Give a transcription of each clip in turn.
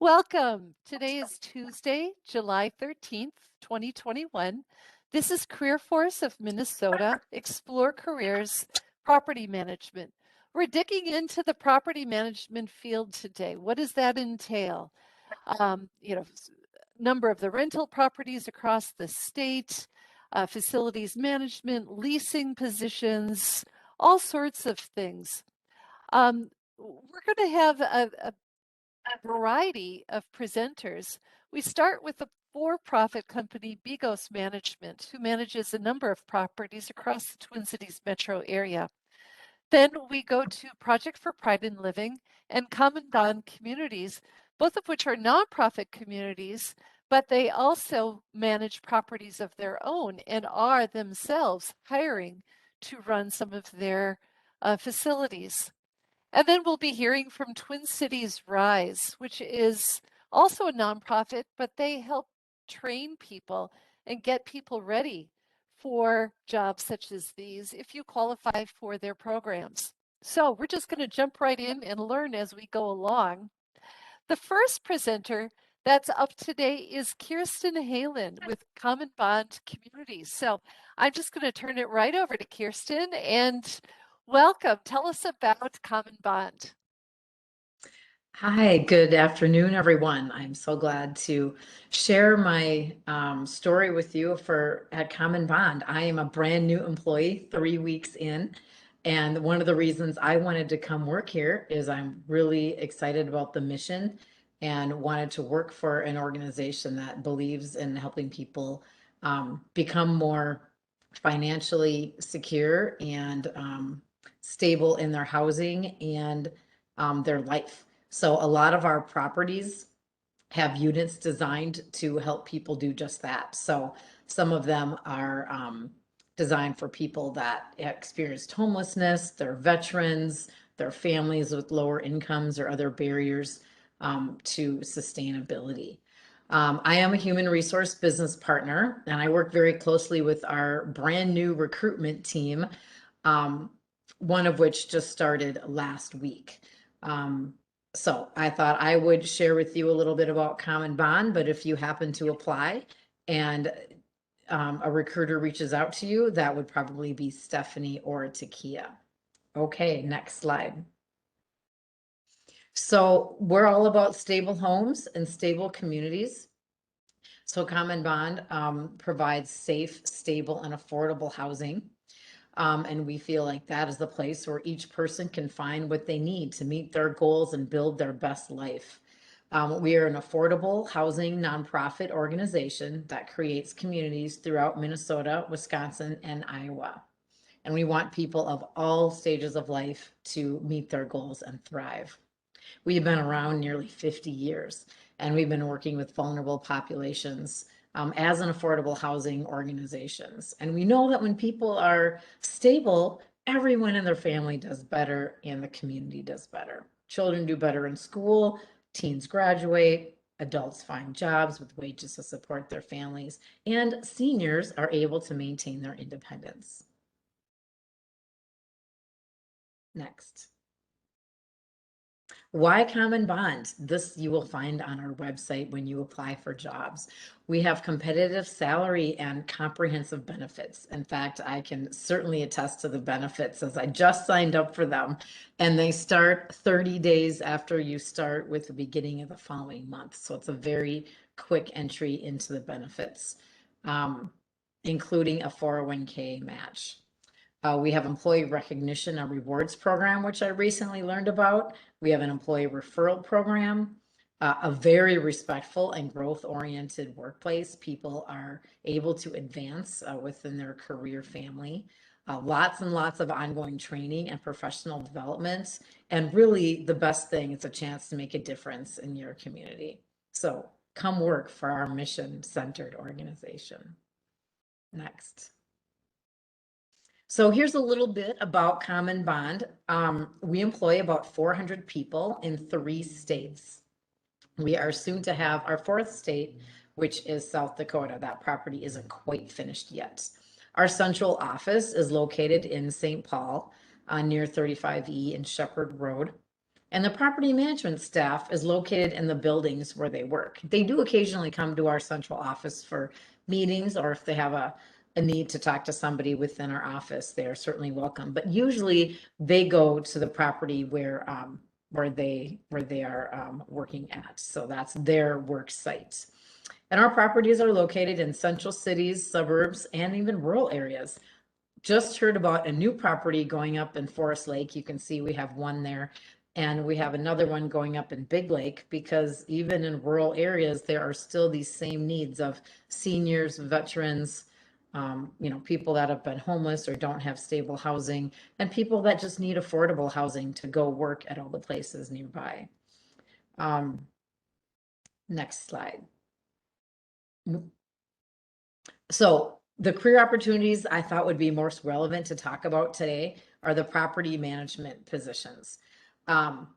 Welcome. Today is Tuesday, July 13th, 2021. This is Career Force of Minnesota, Explore Careers, Property Management. We're digging into the property management field today. What does that entail? Um, you know, Number of the rental properties across the state, facilities management, leasing positions, all sorts of things. We're going to have a variety of presenters. We start with the for-profit company Bigos Management, who manages a number of properties across the Twin Cities metro area. Then we go to Project for Pride in Living and Common Bond Communities, both of which are nonprofit communities, but they also manage properties of their own and are themselves hiring to run some of their facilities. And then we'll be hearing from Twin Cities Rise, which is also a nonprofit, but they help train people and get people ready for jobs such as these if you qualify for their programs. So we're just going to jump right in and learn as we go along. The first presenter that's up today is Kirsten Halen with Common Bond Communities. So I'm just going to turn it right over to Kirsten and welcome. Tell us about Common Bond. Hi, good afternoon, everyone. I'm so glad to share my story with you at Common Bond. I am a brand new employee, 3 weeks in, and one of the reasons I wanted to come work here is I'm really excited about the mission and wanted to work for an organization that believes in helping people become more financially secure and stable in their housing and their life. So a lot of our properties have units designed to help people do just that. So some of them are designed for people that experienced homelessness, they're veterans, they're families with lower incomes or other barriers to sustainability. I am a human resource business partner, and I work very closely with our brand new recruitment team, one of which just started last week. So I thought I would share with you a little bit about Common Bond, but if you happen to apply and a recruiter reaches out to you, that would probably be Stephanie or Takia. Okay, next slide. So we're all about stable homes and stable communities. So Common Bond provides safe, stable, and affordable housing. And we feel like that is the place where each person can find what they need to meet their goals and build their best life. We are an affordable housing nonprofit organization that creates communities throughout Minnesota, Wisconsin, and Iowa. And we want people of all stages of life to meet their goals and thrive. We've been around nearly 50 years, and we've been working with vulnerable populations as an affordable housing organizations. And we know that when people are stable, everyone in their family does better and the community does better. Children do better in school, teens graduate, adults find jobs with wages to support their families, and seniors are able to maintain their independence. Next. Why Common Bond? This you will find on our website when you apply for jobs. We have competitive salary and comprehensive benefits. In fact, I can certainly attest to the benefits as I just signed up for them. And they start 30 days after you start with the beginning of the following month. So it's a very quick entry into the benefits, including a 401k match. We have employee recognition and rewards program, which I recently learned about. We have an employee referral program, a very respectful and growth-oriented workplace. People are able to advance within their career family. Lots and lots of ongoing training and professional development. And really the best thing, it's a chance to make a difference in your community. So come work for our mission-centered organization. Next. So here's a little bit about Common Bond. We employ about 400 people in 3 states. We are soon to have our 4th state, which is South Dakota. That property isn't quite finished yet. Our central office is located in St. Paul near 35E and Shepherd Road. And the property management staff is located in the buildings where they work. They do occasionally come to our central office for meetings, or if they have a need to talk to somebody within our office, they are certainly welcome. But usually they go to the property where they are working at. So that's their work site. And our properties are located in central cities, suburbs, and even rural areas. Just heard about a new property going up in Forest Lake. You can see we have one there. And we have another one going up in Big Lake, because even in rural areas, there are still these same needs of seniors, veterans, people that have been homeless or don't have stable housing, and people that just need affordable housing to go work at all the places nearby. Next slide. So the career opportunities I thought would be most relevant to talk about today are the property management positions. And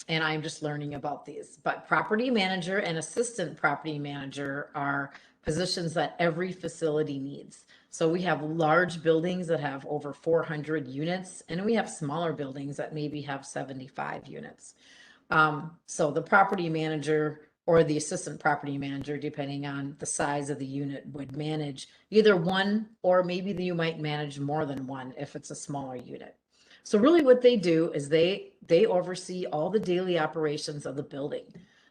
I'm just learning about these, but property manager and assistant property manager are positions that every facility needs. So we have large buildings that have over 400 units, and we have smaller buildings that maybe have 75 units. So the property manager or the assistant property manager, depending on the size of the unit, would manage either one, or maybe you might manage more than one if it's a smaller unit. So really what they do is they oversee all the daily operations of the building.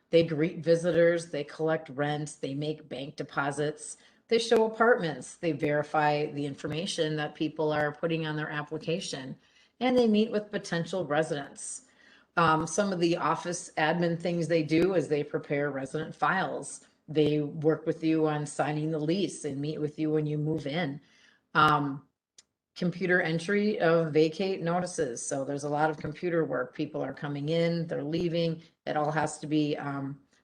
They greet visitors, they collect rent, they make bank deposits, they show apartments, they verify the information that people are putting on their application, and they meet with potential residents. Some of the office admin things they do is they prepare resident files. They work with you on signing the lease and meet with you when you move in. Computer entry of vacate notices. So there's a lot of computer work. People are coming in, they're leaving. It all has to be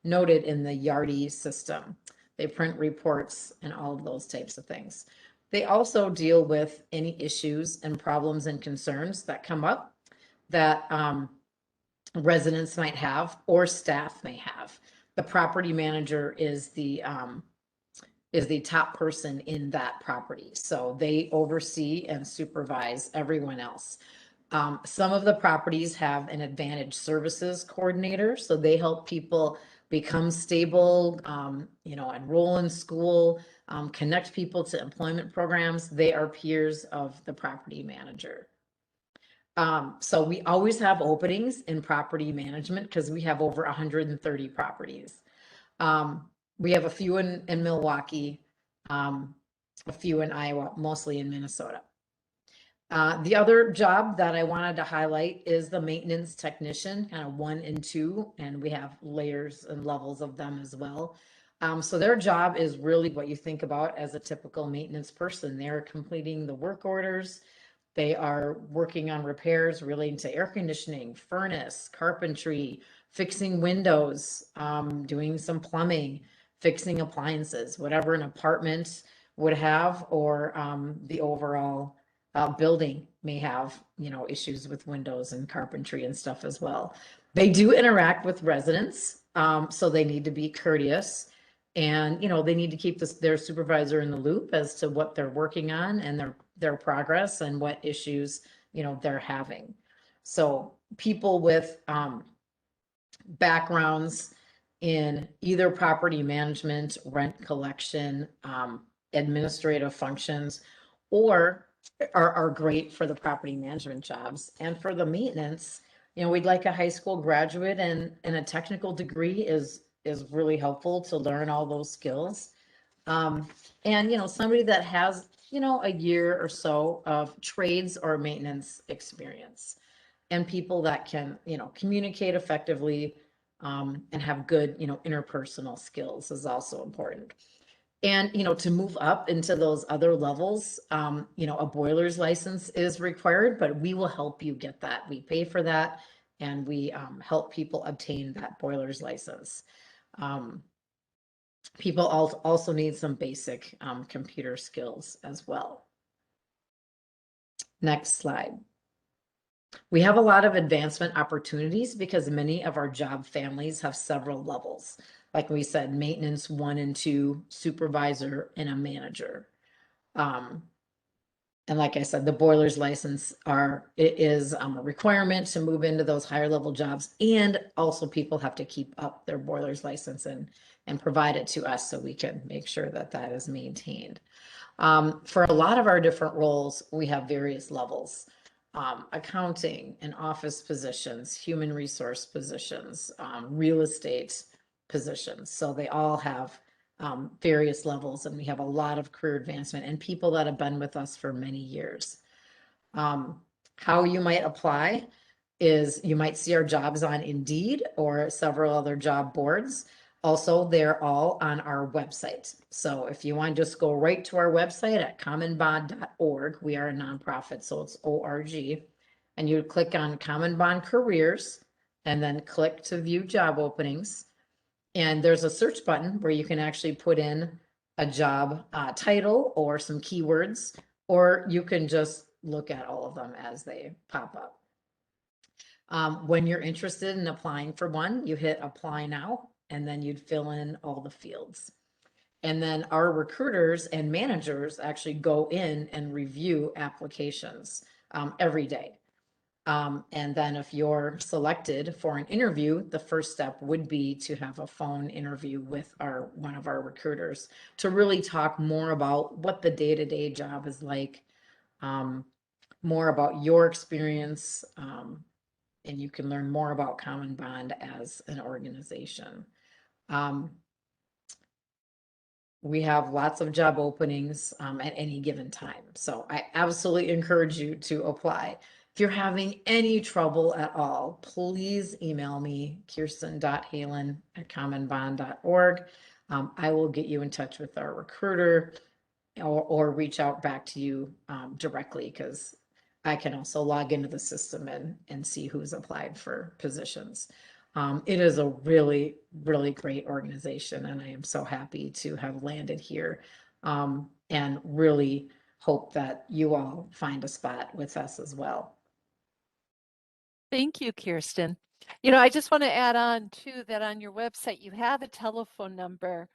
noted in the Yardi system. They print reports and all of those types of things. They also deal with any issues and problems and concerns that come up that residents might have or staff may have. The property manager is the top person in that property. So they oversee and supervise everyone else. Some of the properties have an advantage services coordinator, so they help people become stable, enroll in school, connect people to employment programs. They are peers of the property manager. So we always have openings in property management because we have over 130 properties. We have a few in Milwaukee, a few in Iowa, mostly in Minnesota. The other job that I wanted to highlight is the maintenance technician, kind of 1 and 2, and we have layers and levels of them as well. So their job is really what you think about as a typical maintenance person. They're completing the work orders. They are working on repairs relating to air conditioning, furnace, carpentry, fixing windows, doing some plumbing, fixing appliances, whatever an apartment would have, or the overall building may have, issues with windows and carpentry and stuff as well. They do interact with residents, so they need to be courteous, and they need to keep their supervisor in the loop as to what they're working on and their progress and what issues they're having. So people with backgrounds in either property management, rent collection, administrative functions, or are great for the property management jobs. And for the maintenance, we'd like a high school graduate, and a technical degree is really helpful to learn all those skills. And somebody that has a year or so of trades or maintenance experience, and people that can communicate effectively, and have good interpersonal skills is also important. And to move up into those other levels, a boiler's license is required, but we will help you get that. We pay for that, and we help people obtain that boiler's license. People also need some basic computer skills as well. Next slide. We have a lot of advancement opportunities because many of our job families have several levels. Like we said, maintenance 1 and 2, supervisor, and a manager. And like I said, the boiler's license is a requirement to move into those higher level jobs. And also people have to keep up their boiler's license and provide it to us so we can make sure that that is maintained. For a lot of our different roles, we have various levels. Accounting and office positions, human resource positions, real estate positions. So they all have various levels, and we have a lot of career advancement and people that have been with us for many years. How you might apply is you might see our jobs on Indeed or several other job boards. Also, they're all on our website. So if you want to just go right to our website at commonbond.org, we are a nonprofit, so it's ORG, and you click on Common Bond Careers and then click to view job openings. And there's a search button where you can actually put in a job title or some keywords, or you can just look at all of them as they pop up. When you're interested in applying for one, you hit apply now, and then you'd fill in all the fields. And then our recruiters and managers actually go in and review applications every day. And then if you're selected for an interview, the first step would be to have a phone interview with one of our recruiters to really talk more about what the day-to-day job is like, more about your experience, and you can learn more about Common Bond as an organization. We have lots of job openings at any given time. So I absolutely encourage you to apply. If you're having any trouble at all, please email me, kirsten.halen@commonbond.org. I will get you in touch with our recruiter or reach out back to you directly, because I can also log into the system and see who's applied for positions. It is a really, really great organization, and I am so happy to have landed here, and really hope that you all find a spot with us as well. Thank you, Kirsten. You know, I just want to add on too that on your website you have a telephone number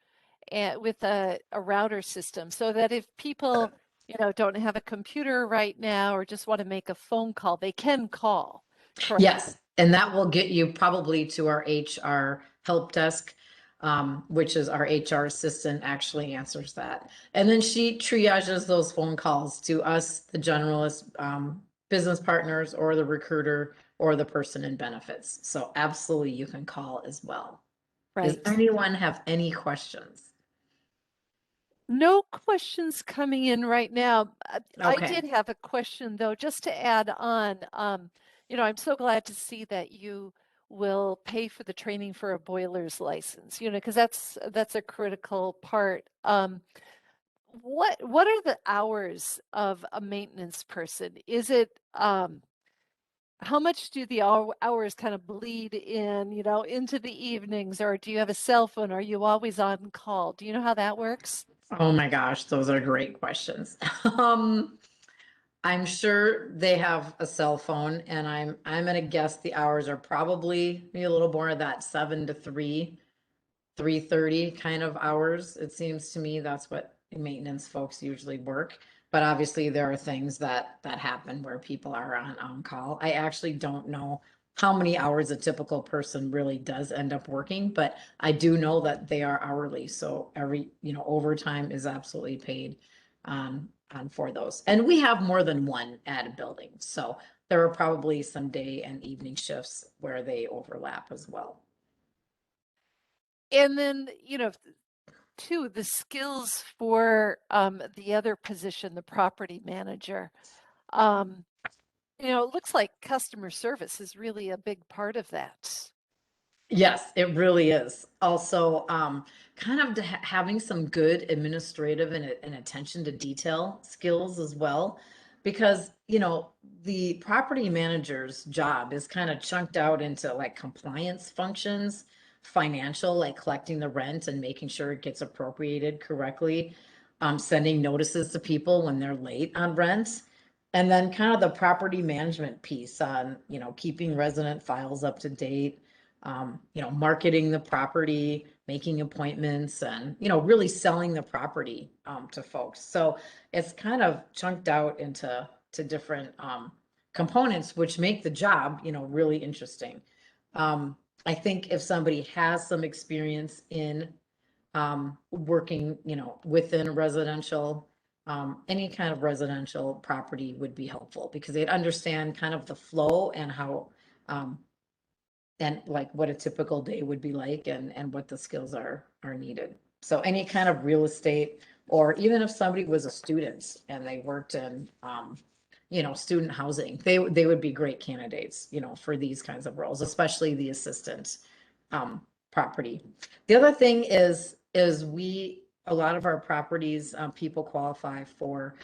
with a router system, so that if people, you know, don't have a computer right now or just want to make a phone call, they can call. Correct? Yes, and that will get you probably to our HR help desk, which is our HR assistant actually answers that. And then she triages those phone calls to us, the generalist, business partners, or the recruiter, or the person in benefits. So absolutely you can call as well. Does Right. anyone have any questions? No questions coming in right now. I Okay. did have a question though, just to add on. You know, I'm so glad to see that you will pay for the training for a boiler's license, you know, because that's a critical part. What are the hours of a maintenance person? Is it how much do the hours kind of bleed in, you know, into the evenings, or do you have a cell phone? Are you always on call? Do you know how that works? Oh my gosh, those are great questions. I'm sure they have a cell phone, and I'm gonna guess the hours are probably maybe a little more of that 7 to 3, 3:30 kind of hours. It seems to me that's what maintenance folks usually work. But obviously there are things that happen where people are on call. I actually don't know how many hours a typical person really does end up working, but I do know that they are hourly. So every, overtime is absolutely paid on for those. And we have more than one at a building. So there are probably some day and evening shifts where they overlap as well. And then, you know, too, the skills for the other position, the property manager. Um, you know, it looks like customer service is really a big part of that. Yes, it really is. Also, kind of having some good administrative and attention to detail skills as well, because, the property manager's job is kind of chunked out into like compliance functions, financial, like collecting the rent and making sure it gets appropriated correctly, sending notices to people when they're late on rent, and then kind of the property management piece on, keeping resident files up to date, marketing the property, making appointments, and, really selling the property to folks. So it's kind of chunked out into different components, which make the job, really interesting. I think if somebody has some experience in working, within a residential, any kind of residential property would be helpful because they'd understand kind of the flow and how, and like what a typical day would be like and what the skills are needed. So any kind of real estate, or even if somebody was a student and they worked in, student housing, they would be great candidates, for these kinds of roles, especially the assistant property. The other thing is a lot of our properties, people qualify for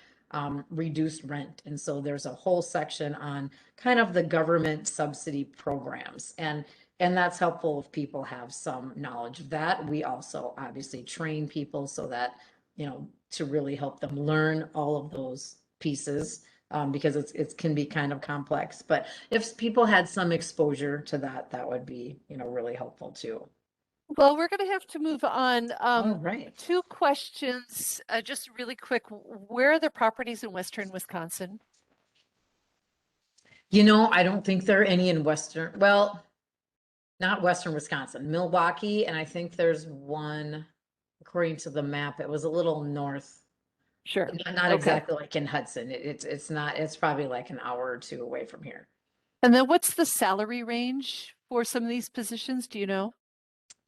reduced rent. And so there's a whole section on kind of the government subsidy programs. And that's helpful if people have some knowledge of that. We also obviously train people so that, to really help them learn all of those pieces, because it can be kind of complex. But if people had some exposure to that, that would be, really helpful too. Well, we're going to have to move on. All right. 2 questions, just really quick. Where are the properties in Western Wisconsin? I don't think there are any in well, not Western Wisconsin, Milwaukee. And I think there's one, according to the map, it was a little north. Sure. Not Okay. exactly like in Hudson. It's not, it's probably like an hour or two away from here. And then what's the salary range for some of these positions? Do you know?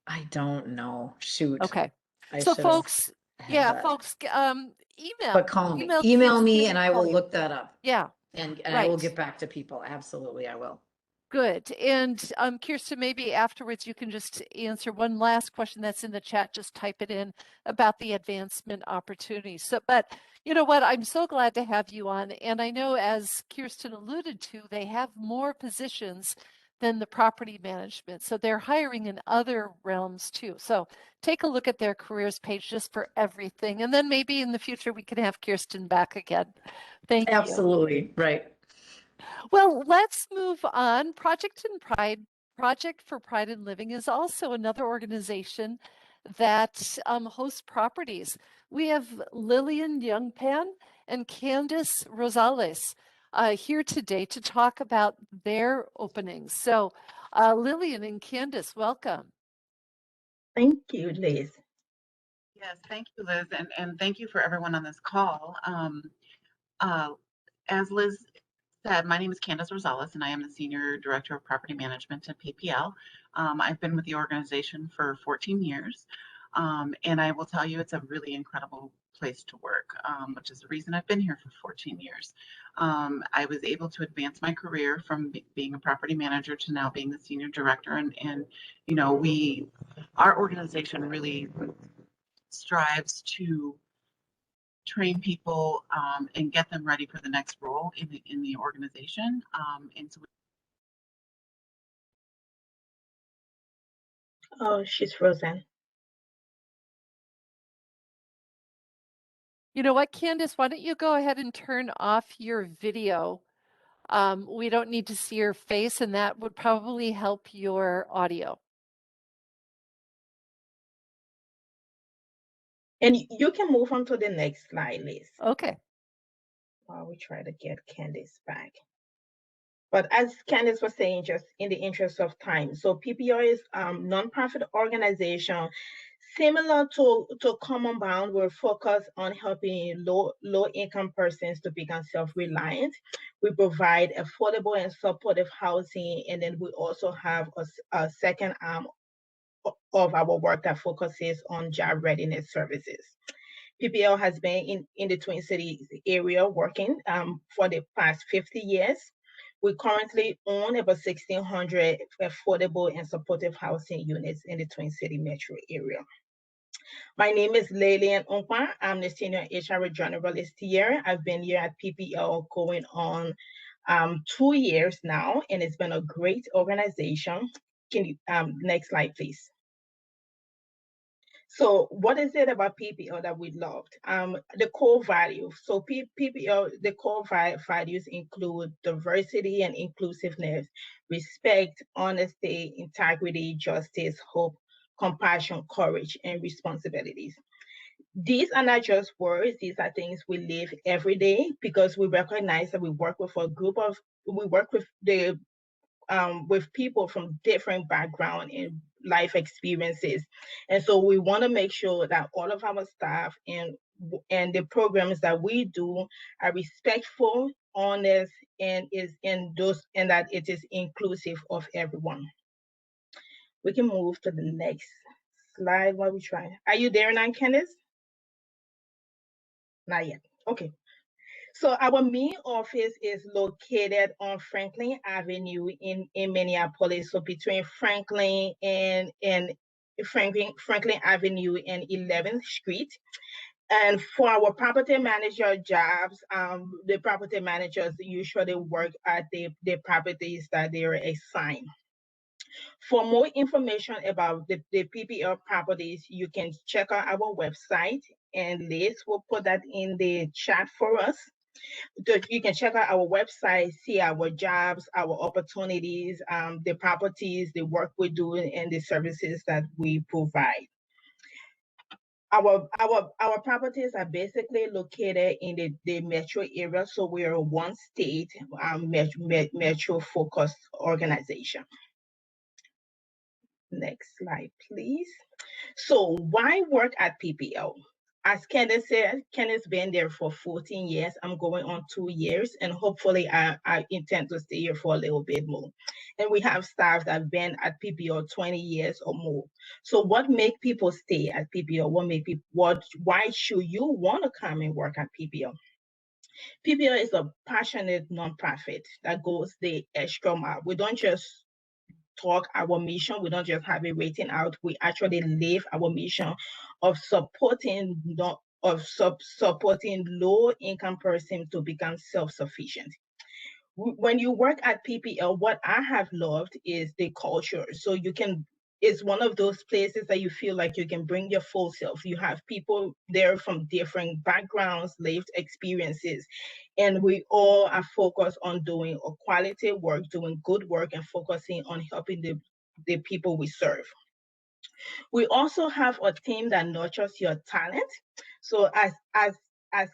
I don't know. Shoot. Okay. I So should have folks, had yeah, that. folks, email. But call me. Email Kirsten me and and I call will you. look that up. Yeah, And I will right. get back to people. Absolutely, I will. Good. And Kirsten, maybe afterwards you can just answer one last question that's in the chat. Just type it in about the advancement opportunities. So, but you know what? I'm so glad to have you on. And I know, as Kirsten alluded to, they have more positions than the property management. So they're hiring in other realms too. So take a look at their careers page just for everything. And then maybe in the future we can have Kirsten back again. Thank you. Absolutely, right. Well, let's move on. Project for Pride in Living is also another organization that hosts properties. We have Lillian Youngpan and Candice Rosales here today to talk about their openings. So, Lillian and Candice, welcome. Thank you, Liz. Yes, thank you, Liz, and thank you for everyone on this call. As Liz said, my name is Candice Rosales, and I am the Senior Director of Property Management at PPL. I've been with the organization for 14 years, and I will tell you it's a really incredible place to work, which is the reason I've been here for 14 years. I was able to advance my career from being a property manager to now being the Senior Director, and our organization really strives to train people and get them ready for the next role in the organization. And so Oh, she's frozen. You know what, Candice, why don't you go ahead and turn off your video? We don't need to see your face, and that would probably help your audio. And you can move on to the next slide, Liz, Okay. while we try to get Candice back. But as Candice was saying, just in the interest of time, so PPO is nonprofit organization similar to Common Bond. We're focused on helping low income persons to become self-reliant. We provide affordable and supportive housing, and then we also have a second arm of our work that focuses on job readiness services. PPL has been in the Twin Cities area working for the past 50 years. We currently own about 1,600 affordable and supportive housing units in the Twin City metro area. My name is Lillian Onkwa. I'm the Senior HR Generalist here. I've been here at PPL going on 2 years now, and it's been a great organization. Can you, next slide, please. So what is it about PPL that we loved? The core values. So PPL, the core values include diversity and inclusiveness, respect, honesty, integrity, justice, hope, compassion, courage, and responsibilities. These are not just words, these are things we live every day because we recognize that we work with with people from different background and life experiences. And so we want to make sure that all of our staff and the programs that we do are respectful, honest, and that it is inclusive of everyone. We can move to the next slide while we try. Are you there now, Candice? Not yet. Okay. So our main office is located on Franklin Avenue in Minneapolis. So between Franklin and Franklin Avenue and 11th Street. And for our property manager jobs, the property managers usually work at the properties that they are assigned. For more information about the PPL properties, you can check out our website, and Liz will put that in the chat for us. You can check out our website, see our jobs, our opportunities, the properties, the work we do, and the services that we provide. Our properties are basically located in the metro area, so we are one state metro focused organization. Next slide, please. So why work at PPL? As Candice said, Candice been there for 14 years. I'm going on 2 years, and hopefully I intend to stay here for a little bit more. And we have staff that have been at PPL 20 years or more. So what make people stay at PPL? Why should you want to come and work at PPL? PPL is a passionate nonprofit that goes the extra mile. We don't just talk our mission. We don't just have it written out. We actually live our mission of supporting low-income person to become self-sufficient. When you work at PPL, what I have loved is the culture. So it's one of those places that you feel like you can bring your full self. You have people there from different backgrounds, lived experiences, and we all are focused on doing a quality work, doing good work, and focusing on helping the people we serve. We also have a team that nurtures your talent. So as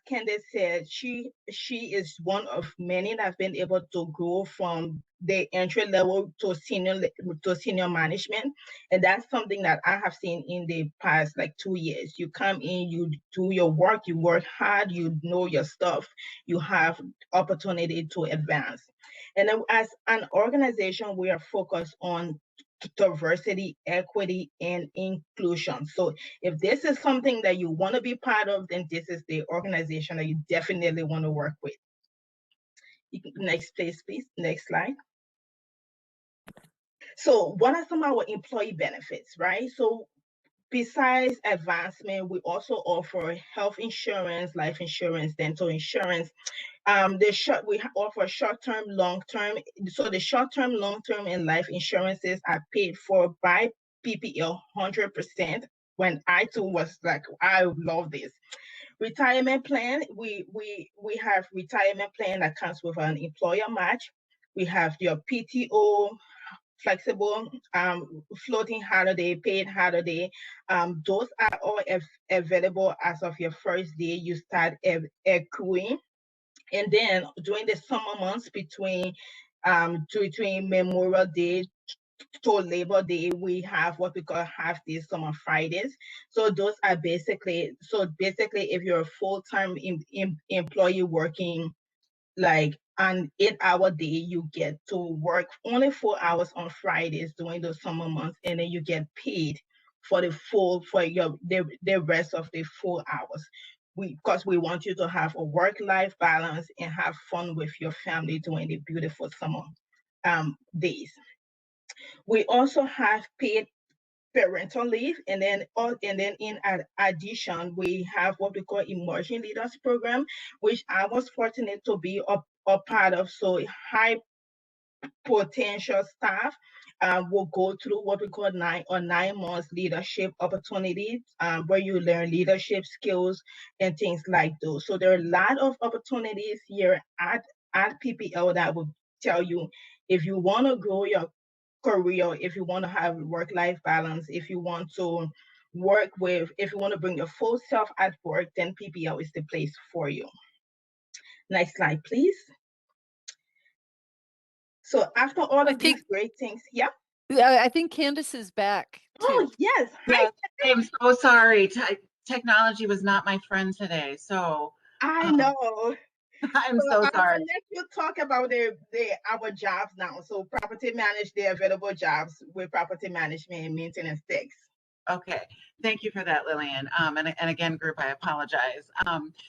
Candice said, she is one of many that have been able to grow from the entry level to senior management. And that's something that I have seen in the past like 2 years. You come in, you do your work, you work hard, you know your stuff, you have opportunity to advance. And then as an organization, we are focused on diversity, equity, and inclusion. So if this is something that you want to be part of, then this is the organization that you definitely want to work with. Next place, please. Next slide. So what are some of our employee benefits, right? So besides advancement, we also offer health insurance, life insurance, dental insurance. We offer short-term, long-term. So the short-term, long-term, and life insurances are paid for by PPL 100%. When I too was like, I love this. Retirement plan, we have retirement plan that comes with an employer match. We have your PTO, flexible, floating holiday, paid holiday. Those are all available as of your first day you start accruing. And then during the summer months between Memorial Day to Labor Day, we have what we call half day summer Fridays. So those are basically if you're a full-time employee working like an 8-hour day, you get to work only 4 hours on Fridays during the summer months, and then you get paid for the rest of the 4 hours. Because we want you to have a work-life balance and have fun with your family during the beautiful summer days. We also have paid parental leave, and then in addition, we have what we call Emerging Leaders Program, which I was fortunate to be a part of. So high potential staff will go through what we call 9 months leadership opportunities, where you learn leadership skills and things like those. So there are a lot of opportunities here at PPL that will tell you if you want to grow your career, if you want to have work-life balance, if you want to if you want to bring your full self at work, then PPL is the place for you. Next slide, please. So after all of these great things, yeah. I think Candace is back too. Oh yes. Yes, I am so sorry. Technology was not my friend today, so I know. I'm so I'm sorry. gonna let you talk about our jobs now. So property manage the available jobs with property management and maintenance techs. Okay, thank you for that, Lillian. And again, group, I apologize.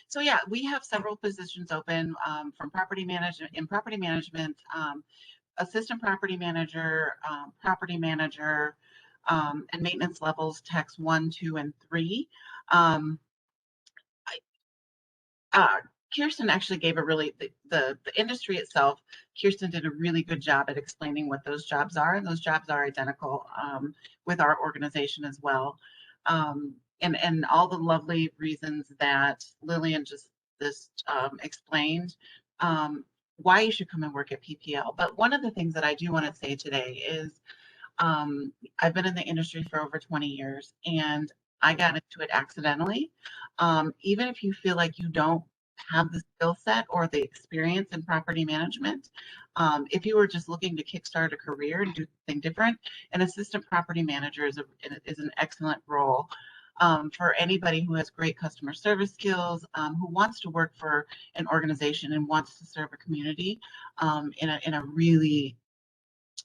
So yeah, we have several positions open from property management, assistant property manager, and maintenance levels, techs 1, 2, and 3. Kirsten actually gave a really, the industry itself, Kirsten did a really good job at explaining what those jobs are, and those jobs are identical with our organization as well. And all the lovely reasons that Lillian just explained, why you should come and work at PPL. But one of the things that I do want to say today is I've been in the industry for over 20 years, and I got into it accidentally. Even if you feel like you don't have the skill set or the experience in property management, if you were just looking to kickstart a career and do something different, an assistant property manager is an excellent role. For anybody who has great customer service skills, who wants to work for an organization and wants to serve a community in a really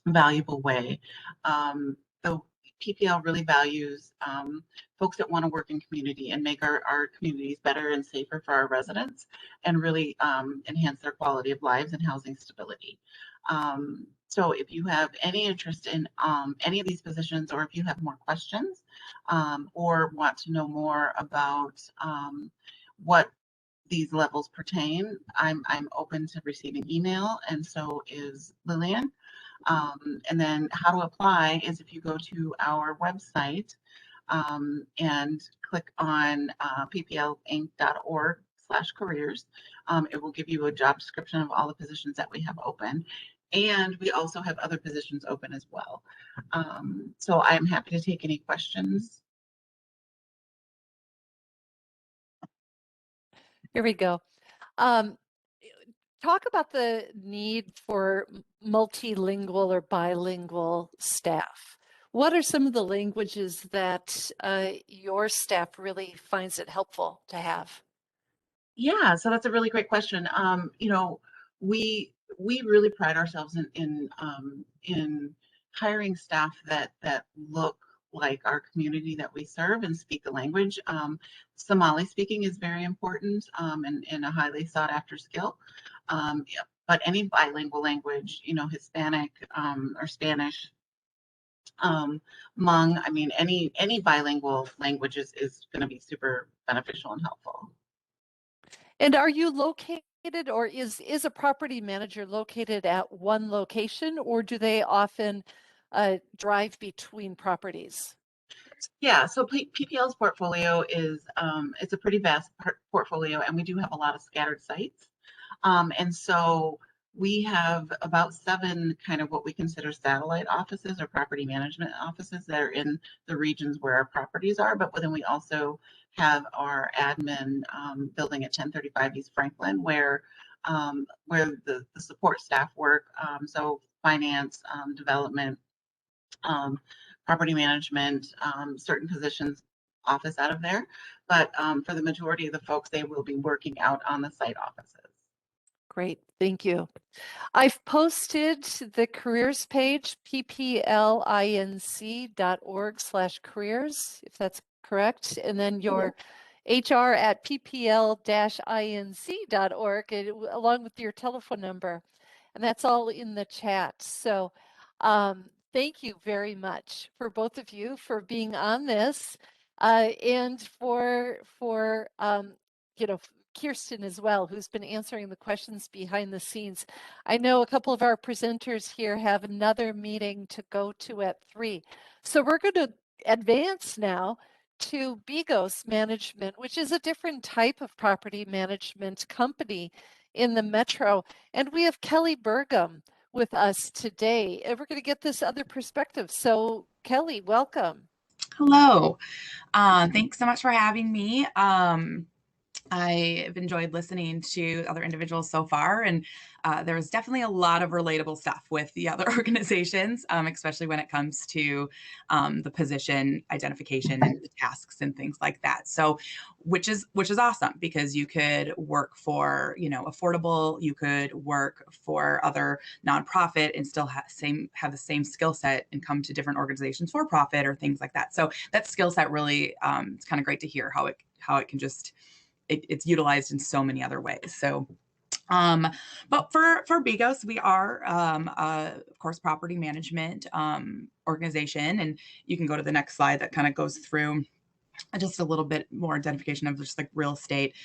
valuable way. The PPL really values folks that want to work in community and make our communities better and safer for our residents, and really enhance their quality of lives and housing stability. So if you have any interest in any of these positions, or if you have more questions or want to know more about what these levels pertain, I'm open to receiving email, and so is Lillian. And then how to apply is if you go to our website and click on pplinc.org/careers. It will give you a job description of all the positions that we have open. And we also have other positions open as well. So I'm happy to take any questions. Here we go. Talk about the need for multilingual or bilingual staff. What are some of the languages that your staff really finds it helpful to have? Yeah, so that's a really great question. You know, we really pride ourselves in hiring staff that look like our community that we serve and speak the language. Somali speaking is very important and a highly sought after skill. Yeah, but any bilingual language, you know, Hispanic or Spanish, Hmong, I mean, any bilingual language is going to be super beneficial and helpful. And are you located, or is a property manager located at one location, or do they often drive between properties? Yeah, so PPL's portfolio is it's a pretty vast portfolio, and we do have a lot of scattered sites. And so we have about 7 kind of what we consider satellite offices or property management offices that are in the regions where our properties are. But then we also have our admin building at 1035 East Franklin, where the support staff work. So finance, development, property management, certain positions office out of there. But for the majority of the folks, they will be working out on the site offices. Great, thank you. I've posted the careers page, pplinc.org/careers, if that's correct. And then your HR at ppl-inc.org, along with your telephone number. And that's all in the chat. So thank you very much for both of you for being on this and for you know, Kirsten as well, who's been answering the questions behind the scenes. I know a couple of our presenters here have another meeting to go to at 3. So we're going to advance now to Bigos Management, which is a different type of property management company in the metro. And we have Kelly Burgum with us today, and we're going to get this other perspective. So Kelly, welcome. Hello. Thanks so much for having me. I've enjoyed listening to other individuals so far, and there was definitely a lot of relatable stuff with the other organizations, especially when it comes to the position identification and the tasks and things like that. So, which is awesome, because you could work for, affordable, you could work for other nonprofit and still have the same skill set and come to different organizations for profit or things like that. So that skill set really, it's kind of great to hear how it can just it's utilized in so many other ways. So, but for Bigos, we are, of course, property management organization, and you can go to the next slide that kind of goes through just a little bit more identification of just like real estate.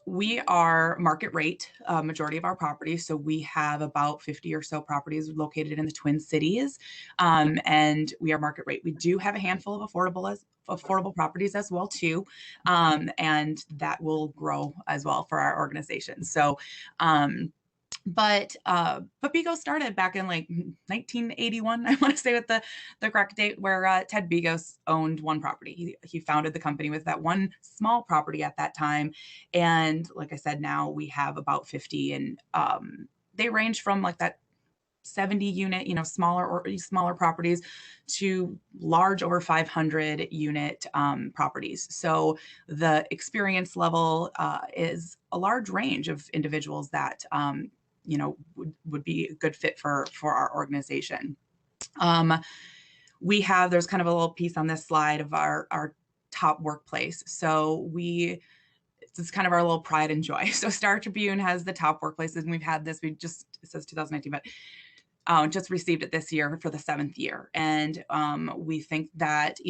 We are market rate, majority of our properties. So we have about 50 or so properties located in the Twin Cities, and we are market rate. We do have a handful of affordable properties as well too, and that will grow as well for our organization. So, but Bigos started back in like 1981, I want to say, with the correct date, where Ted Bigos owned one property. He founded the company with that one small property at that time. And like I said, now we have about 50, and they range from like that 70 unit, smaller properties to large over 500 unit properties. So the experience level is a large range of individuals that would be a good fit for our organization. There's kind of a little piece on this slide of our top workplace. So this is kind of our little pride and joy. So Star Tribune has the top workplaces, and we've had this, it says 2019, but just received it this year for the 7th year. And we think that,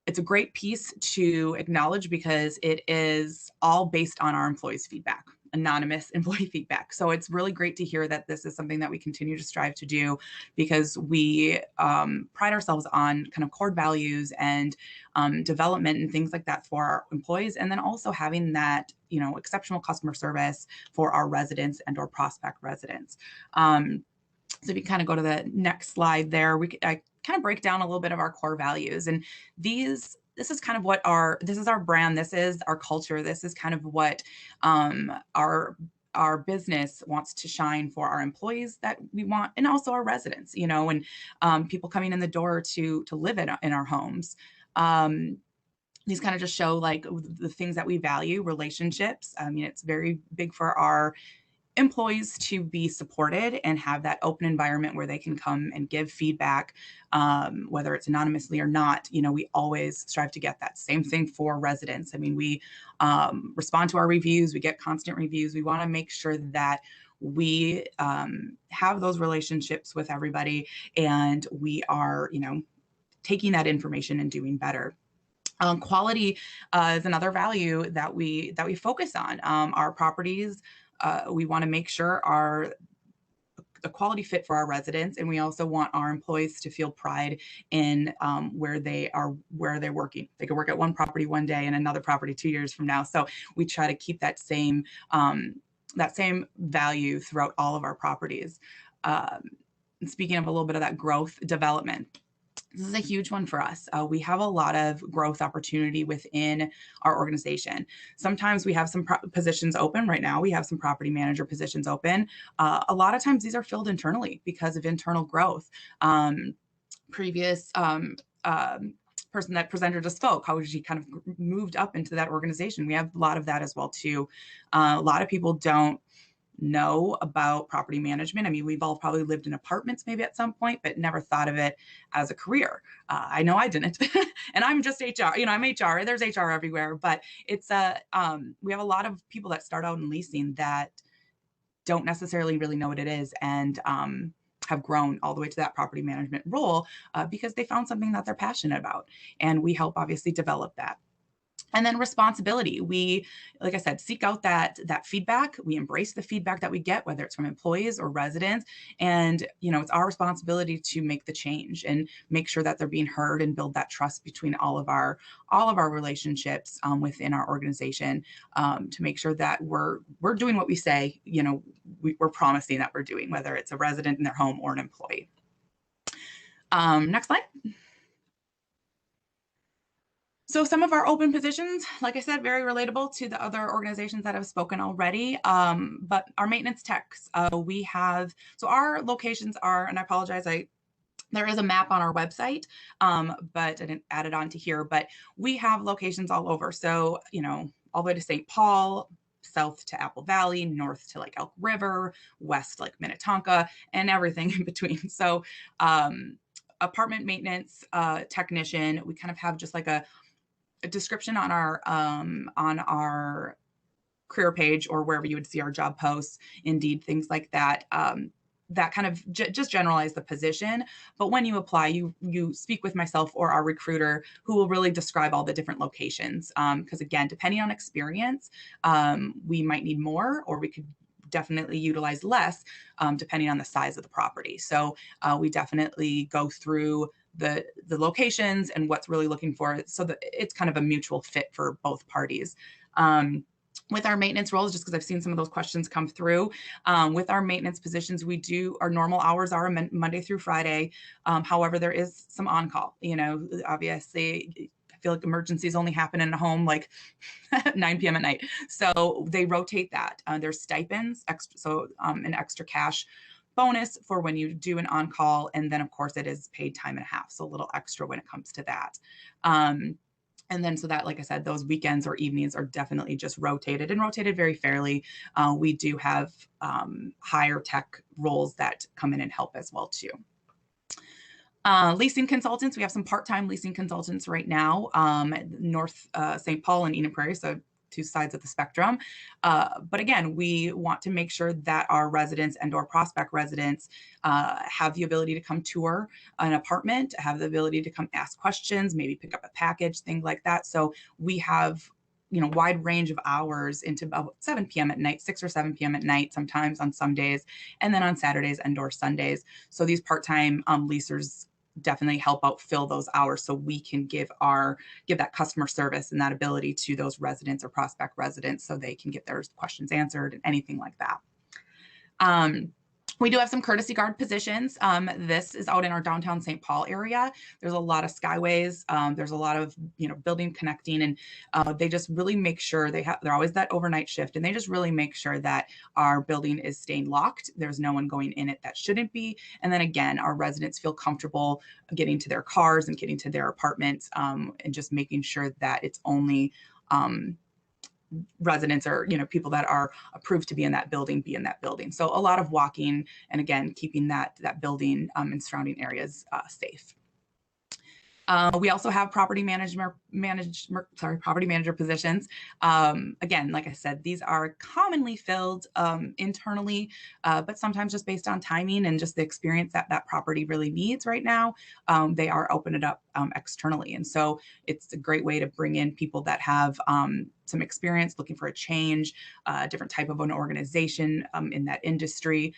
it's a great piece to acknowledge, because it is all based on our employees' feedback, anonymous employee feedback. So it's really great to hear that this is something that we continue to strive to do, because we pride ourselves on kind of core values and development and things like that for our employees. And then also having that, exceptional customer service for our residents and or prospect residents. So if you kind of go to the next slide there, I kind of break down a little bit of our core values. And this is kind of what this is our brand. This is our culture. This is kind of what our business wants to shine for our employees that we want, and also our residents, and people coming in the door to live in our homes. These kind of just show like the things that we value. Relationships. I mean, it's very big for our employees to be supported and have that open environment where they can come and give feedback, whether it's anonymously or not. We always strive to get that same thing for residents. I mean, we respond to our reviews, we get constant reviews. We want to make sure that we have those relationships with everybody, and we are, taking that information and doing better. Quality is another value that we focus on. Our properties, we want to make sure are a quality fit for our residents, and we also want our employees to feel pride in where they're working. They could work at one property one day and another property 2 years from now. So we try to keep that same value throughout all of our properties. And speaking of a little bit of that growth development, this is a huge one for us. We have a lot of growth opportunity within our organization. Sometimes we have some positions open. Right now, we have some property manager positions open. A lot of times these are filled internally because of internal growth. Previous person that presenter just spoke, how she kind of moved up into that organization. We have a lot of that as well too. A lot of people don't know about property management. I mean, we've all probably lived in apartments maybe at some point, but never thought of it as a career. I know I didn't, and I'm just HR. I'm HR. There's HR everywhere, but it's we have a lot of people that start out in leasing that don't necessarily really know what it is, and have grown all the way to that property management role because they found something that they're passionate about, and we help obviously develop that. And then responsibility. We, like I said, seek out that feedback. We embrace the feedback that we get, whether it's from employees or residents. And, it's our responsibility to make the change and make sure that they're being heard and build that trust between all of our relationships within our organization, to make sure that we're doing what we say, we're promising that we're doing, whether it's a resident in their home or an employee. Next slide. So some of our open positions, like I said, very relatable to the other organizations that have spoken already. But our maintenance techs, so our locations are, and I apologize, there is a map on our website, but I didn't add it onto here, but we have locations all over. So, all the way to St. Paul, south to Apple Valley, north to like Elk River, west like Minnetonka, and everything in between. So apartment maintenance technician, we kind of have just like a description on our career page or wherever you would see our job posts, Indeed, things like that. That kind of just generalize the position. But when you apply, you speak with myself or our recruiter, who will really describe all the different locations. Because again, depending on experience, we might need more, or we could definitely utilize less, depending on the size of the property. So we definitely go through the locations and what's really looking for, so that it's kind of a mutual fit for both parties. With our maintenance roles, just because I've seen some of those questions come through, with our maintenance positions, our normal hours are Monday through Friday. However, there is some on-call. Obviously, I feel like emergencies only happen in a home like 9 p.m. at night. So they rotate that. There's stipends, an extra cash bonus for when you do an on-call. And then, of course, it is paid time and a half. So a little extra when it comes to that. And then so that, like I said, those weekends or evenings are definitely just rotated very fairly. We do have higher tech roles that come in and help as well too. Leasing consultants, we have some part-time leasing consultants right now, North St. Paul and Edina, Prairie, so two sides of the spectrum. But again, we want to make sure that our residents and or prospect residents have the ability to come tour an apartment, have the ability to come ask questions, maybe pick up a package, things like that. So we have wide range of hours into about 7 p.m. at night, 6 or 7 p.m. at night, sometimes on some days, and then on Saturdays and or Sundays. So these part-time leasers definitely help out fill those hours, so we can give that customer service and that ability to those residents or prospect residents, so they can get their questions answered and anything like that. We do have some courtesy guard positions. This is out in our downtown St. Paul area. There's a lot of skyways. There's a lot of building connecting, and they just really make sure they're always that overnight shift, and they just really make sure that our building is staying locked. There's no one going in it that shouldn't be. And then again, our residents feel comfortable getting to their cars and getting to their apartments, and just making sure that it's only residents or people that are approved to be in that building. So a lot of walking, and again, keeping that building and surrounding areas safe. We also have property manager positions. Again, like I said, these are commonly filled internally, but sometimes just based on timing and just the experience that property really needs right now, they are opening it up externally. And so it's a great way to bring in people that have some experience looking for a change, different type of an organization in that industry.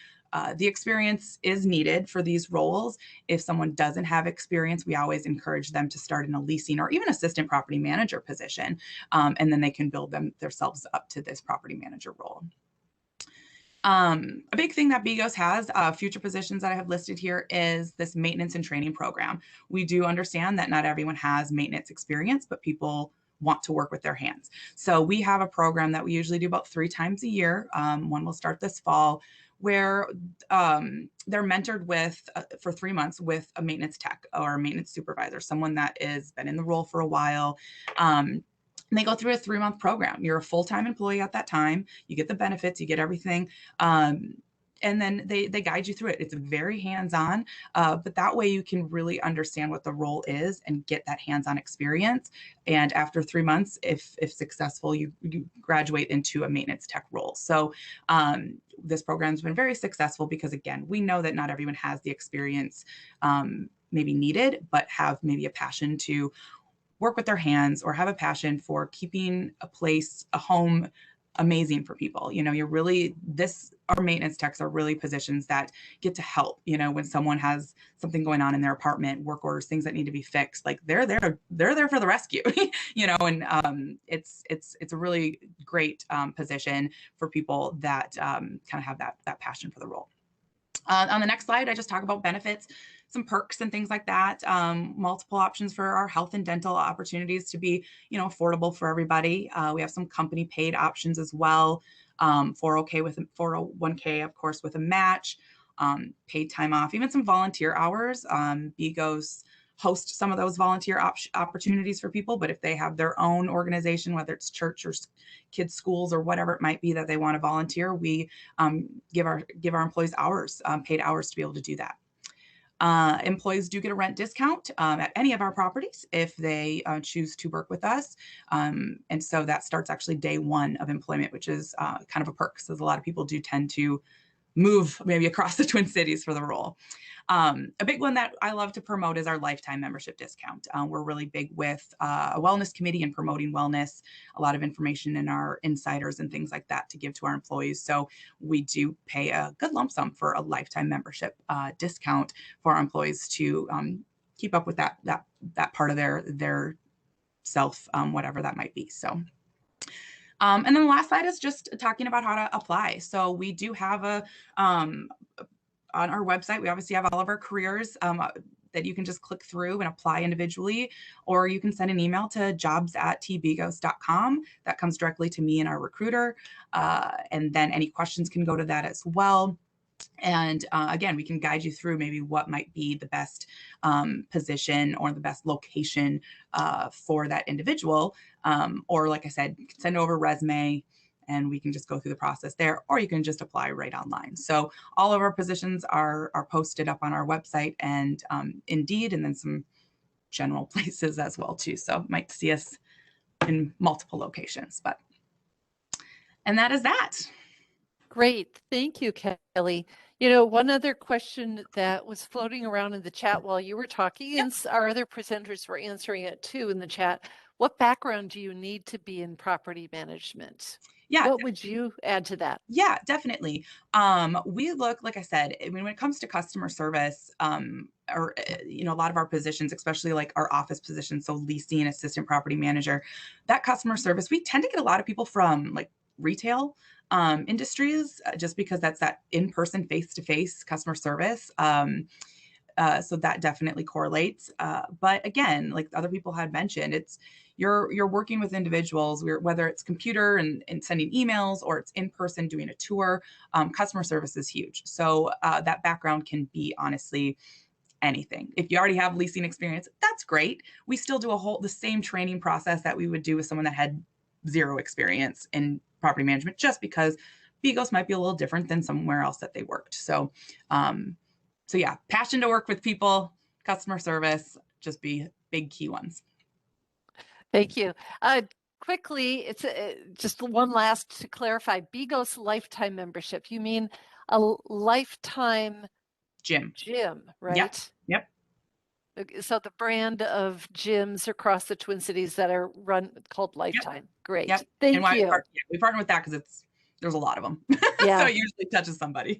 The experience is needed for these roles. If someone doesn't have experience, we always encourage them to start in a leasing or even assistant property manager position, and then they can build themselves up to this property manager role. A big thing that BGOS has, future positions that I have listed here, is this maintenance and training program. We do understand that not everyone has maintenance experience, but people want to work with their hands. So we have a program that we usually do about 3 times a year. One will start this fall, where they're mentored with for 3 months with a maintenance tech or a maintenance supervisor, someone that has been in the role for a while. And they go through a 3-month program. You're a full-time employee at that time. You get the benefits, you get everything. And then they guide you through it. It's very hands-on, but that way you can really understand what the role is and get that hands-on experience. And after 3 months, if successful, you graduate into a maintenance tech role. So this program's been very successful because, again, we know that not everyone has the experience maybe needed, but have maybe a passion to work with their hands or have a passion for keeping a place, a home amazing for people. You know, our maintenance techs are really positions that get to help, you know, when someone has something going on in their apartment, work orders, things that need to be fixed, like they're there for the rescue, you know, and it's a really great position for people that kind of have that passion for the role. On the next slide, I just talk about benefits, some perks and things like that. Multiple options for our health and dental opportunities to be, you know, affordable for everybody. We have some company paid options as well. 401k, of course, with a match, paid time off, even some volunteer hours. Bigos host some of those volunteer opportunities for people, but if they have their own organization, whether it's church or kids schools or whatever it might be that they want to volunteer, we give our employees hours, paid hours to be able to do that. Employees do get a rent discount at any of our properties if they choose to work with us. And so that starts actually day one of employment, which is kind of a perk, because a lot of people do tend to move maybe across the Twin Cities for the role. A big one that I love to promote is our lifetime membership discount. We're really big with a wellness committee and promoting wellness, a lot of information in our insiders and things like that to give to our employees. So we do pay a good lump sum for a lifetime membership discount for our employees to keep up with that part of their self, whatever that might be. So. And then the last slide is just talking about how to apply. So we do have on our website, we obviously have all of our careers that you can just click through and apply individually, or you can send an email to jobs@tbigos.com. That comes directly to me and our recruiter. And then any questions can go to that as well. And again, we can guide you through maybe what might be the best position or the best location for that individual. Or like I said, you can send over a resume and we can just go through the process there, or you can just apply right online. So all of our positions are posted up on our website and Indeed, and then some general places as well too. So you might see us in multiple locations, and that is that. Great. Thank you, Kelly. You know, one other question that was floating around in the chat while you were talking, and our other presenters were answering it too in the chat. What background do you need to be in property management? Yeah. What would you add to that? Yeah, definitely. We look, like I said, I mean, when it comes to customer service, or, you know, a lot of our positions, especially like our office positions, so leasing, assistant property manager, that customer service, we tend to get a lot of people from like retail industries, just because that's that in-person, face-to-face customer service. So that definitely correlates. But again, like other people had mentioned, you're working with individuals, whether it's computer and sending emails, or it's in person doing a tour. Customer service is huge. So that background can be honestly anything. If you already have leasing experience, that's great. We still do the same training process that we would do with someone that had zero experience in property management, just because Bigos might be a little different than somewhere else that they worked. So yeah, passion to work with people, customer service, just be big key ones. Thank you. Quickly, it's just one last to clarify, Bigos lifetime membership. You mean a lifetime gym, right? Yep. So the brand of gyms across the Twin Cities that are run called Lifetime. Yep. Great. Yep. Thank you. We partner with that because there's a lot of them. Yeah. So it usually touches somebody.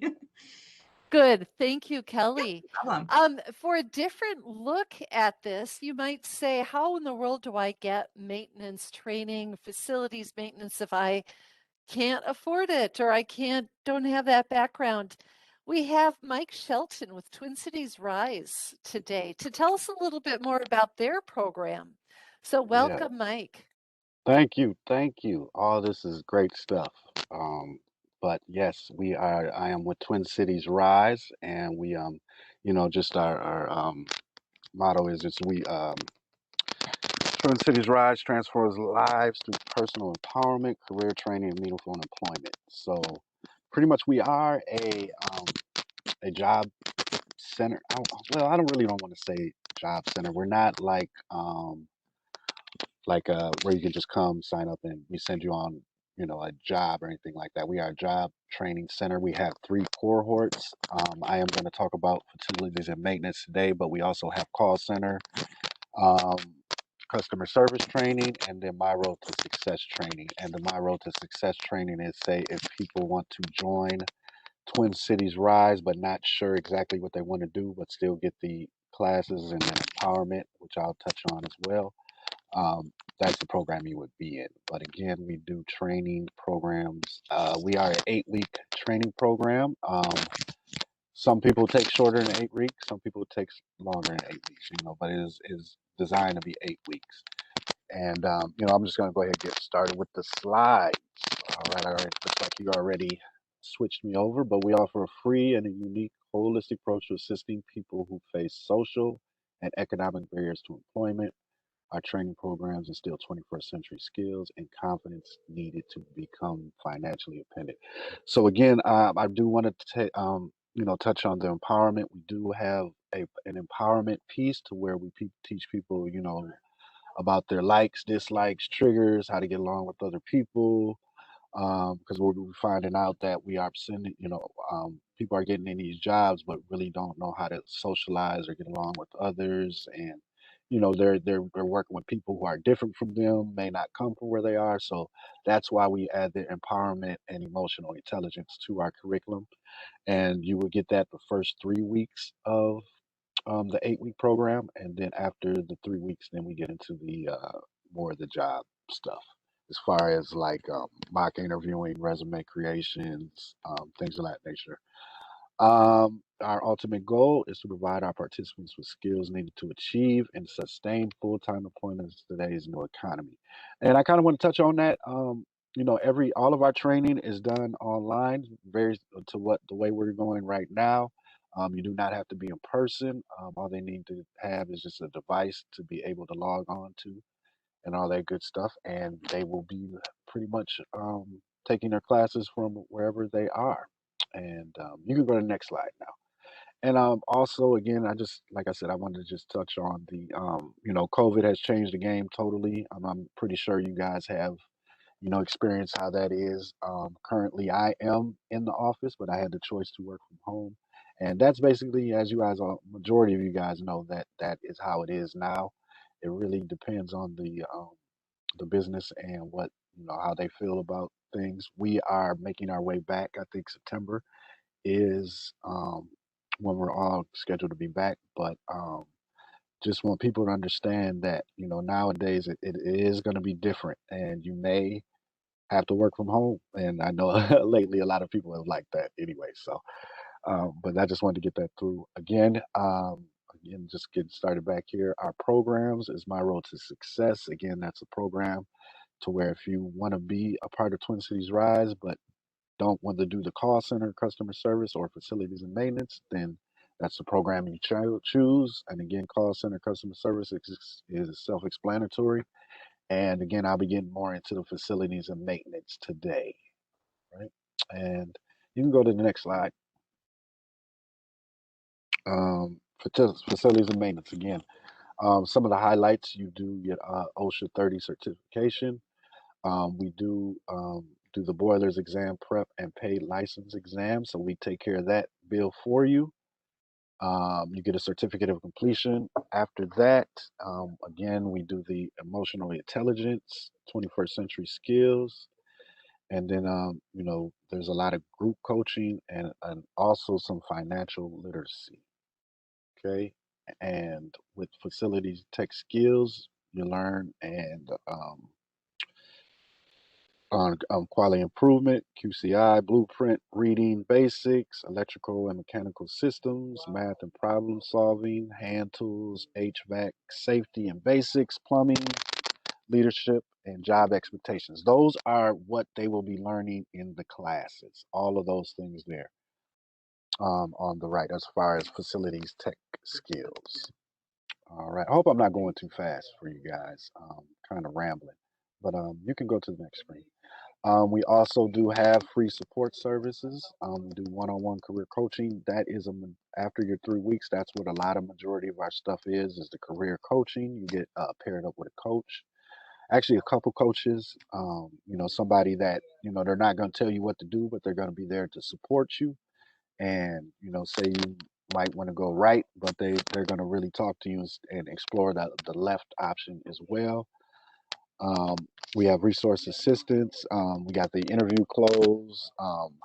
Good. Thank you, Kelly. No problem. For a different look at this, you might say, how in the world do I get maintenance training, facilities maintenance if I can't afford it or don't have that background? We have Mike Shelton with Twin Cities Rise today to tell us a little bit more about their program. So welcome, Mike. Thank you. Thank you. All this is great stuff. But yes, I am with Twin Cities Rise, and we, you know, just our motto is Twin Cities Rise transforms lives through personal empowerment, career training, and meaningful employment. So pretty much we are a job center. I don't want to say job center. We're not like where you can just come sign up and we send you on, you know, a job or anything like that. We are a job training center. We have 3 cohorts. I am going to talk about facilities and maintenance today, but we also have call center. customer service training, and then My Road to Success training. And the My Road to Success training is, say, if people want to join Twin Cities Rise, but not sure exactly what they want to do, but still get the classes and then empowerment, which I'll touch on as well. That's the program you would be in. But again, we do training programs. We are an 8-week training program. Some people take shorter than 8 weeks. Some people take longer than 8 weeks. But it is designed to be 8 weeks. And I'm just going to go ahead and get started with the slides. All right. Looks like you already switched me over, but we offer a free and a unique holistic approach to assisting people who face social and economic barriers to employment. Our training programs instill 21st century skills and confidence needed to become financially independent. So again, I do want to touch on the empowerment. We do have an empowerment piece to where we teach people, about their likes, dislikes, triggers, how to get along with other people. Because we're finding out that we are sending, people are getting in these jobs, but really don't know how to socialize or get along with others, and they're working with people who are different from them, may not come from where they are. So that's why we add the empowerment and emotional intelligence to our curriculum, and you will get that the first 3 weeks of the 8-week program, and then after the 3 weeks, then we get into the more of the job stuff, as far as like mock interviewing, resume creations, things of that nature. Our ultimate goal is to provide our participants with skills needed to achieve and sustain full-time employment in today's new economy. And I kind of want to touch on that. All of our training is done online, very to what the way we're going right now. You do not have to be in person. All they need to have is just a device to be able to log on to and all that good stuff. And they will be pretty much taking their classes from wherever they are. And you can go to the next slide now. And also, again, like I said, I wanted to just touch on the, COVID has changed the game totally. I'm pretty sure you guys have, experience how that is. Currently, I am in the office, but I had the choice to work from home. And that's basically, as you guys, majority of you guys know, that is how it is now. It really depends on the business and what, how they feel about things. We are making our way back. I think September is when we're all scheduled to be back. But just want people to understand that, nowadays it is going to be different, and you may have to work from home. And I know lately a lot of people have liked that anyway. So, but I just wanted to get that through again. Again, just getting started back here. Our programs is My Road to Success. Again, that's a program to where if you want to be a part of Twin Cities Rise, but don't want to do the call center, customer service, or facilities and maintenance, then that's the program you choose. And again, call center, customer service is self-explanatory. And again, I'll be getting more into the facilities and maintenance today, right? And you can go to the next slide. Facilities and maintenance again. Some of the highlights: you do get OSHA 30 certification. We do the boilers exam prep and paid license exam, so we take care of that bill for you. You get a certificate of completion. After that, again, we do the emotional intelligence, 21st century skills, and then there's a lot of group coaching and also some financial literacy. Okay, and with facilities tech skills, you learn and on quality improvement, QCI, blueprint, reading basics, electrical and mechanical systems, math and problem solving, hand tools, HVAC, safety and basics, plumbing, leadership, and job expectations. Those are what they will be learning in the classes. All of those things there on the right as far as facilities tech skills. All right. I hope I'm not going too fast for you guys. Kind of rambling, but you can go to the next screen. We also do have free support services. We do one-on-one career coaching. That is after your 3 weeks. That's what a lot of majority of our stuff is the career coaching. You get paired up with a coach. Actually, a couple coaches. Somebody that they're not going to tell you what to do, but they're going to be there to support you. And say might want to go right, but they're going to really talk to you and explore the left option as well. Um, we have resource assistance. We got the interview clothes,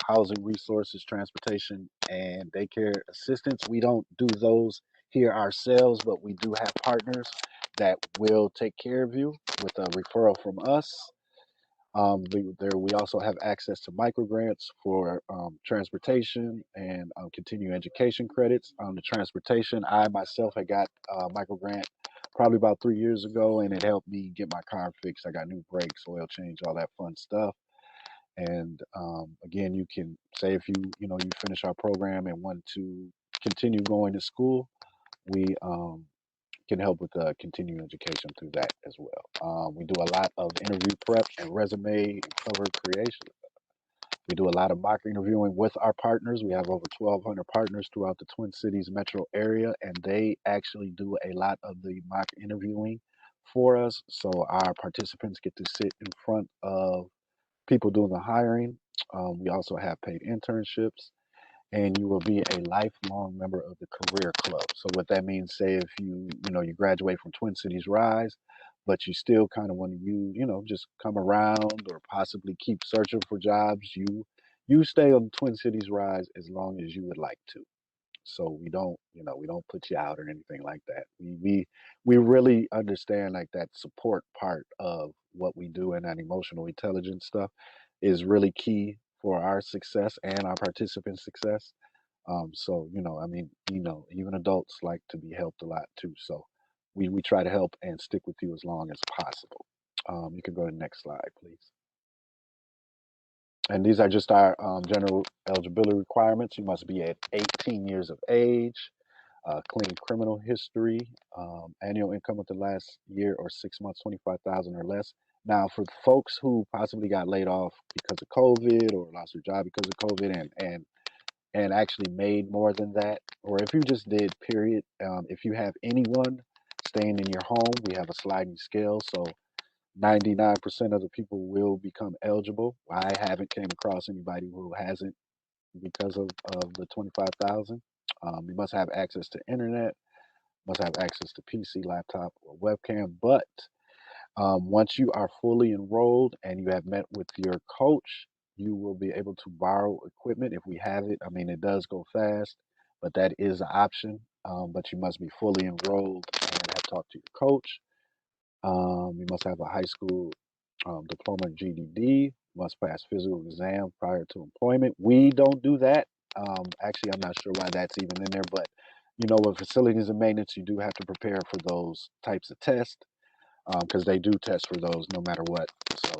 housing resources, transportation, and daycare assistance. We don't do those here ourselves, but we do have partners that will take care of you with a referral from us. We also have access to microgrants for transportation and continuing education credits. The transportation, I myself had got a microgrant probably about 3 years ago, and it helped me get my car fixed. I got new brakes, oil change, all that fun stuff. And again, you can say if you finish our program and want to continue going to school, we can help with continuing education through that as well. We do a lot of interview prep and resume and cover creation. We do a lot of mock interviewing with our partners. We have over 1,200 partners throughout the Twin Cities metro area, and they actually do a lot of the mock interviewing for us. So our participants get to sit in front of people doing the hiring. We also have paid internships, and you will be a lifelong member of the career club. So what that means, say if you graduate from Twin Cities Rise, but you still kind of want to just come around or possibly keep searching for jobs, you stay on Twin Cities Rise as long as you would like to. So we don't put you out or anything like that. We really understand like that support part of what we do, and that emotional intelligence stuff is really key for our success and our participants' success. So I mean, even adults like to be helped a lot too. So we try to help and stick with you as long as possible. You can go to the next slide, please. And these are just our general eligibility requirements. You must be at 18 years of age, clean criminal history, annual income within the last year or 6 months, 25,000 or less. Now, for folks who possibly got laid off because of COVID or lost their job because of COVID and actually made more than that, or if you just did, period, if you have anyone staying in your home, we have a sliding scale. So 99% of the people will become eligible. I haven't came across anybody who hasn't because of the 25,000. You must have access to internet, must have access to PC, laptop, or webcam. But once you are fully enrolled and you have met with your coach, you will be able to borrow equipment if we have it. I mean, it does go fast, but that is an option. But you must be fully enrolled and have talked to your coach. You must have a high school diploma or GED. Must pass physical exam prior to employment. We don't do that. Actually, I'm not sure why that's even in there, but with facilities and maintenance, you do have to prepare for those types of tests because they do test for those no matter what. So,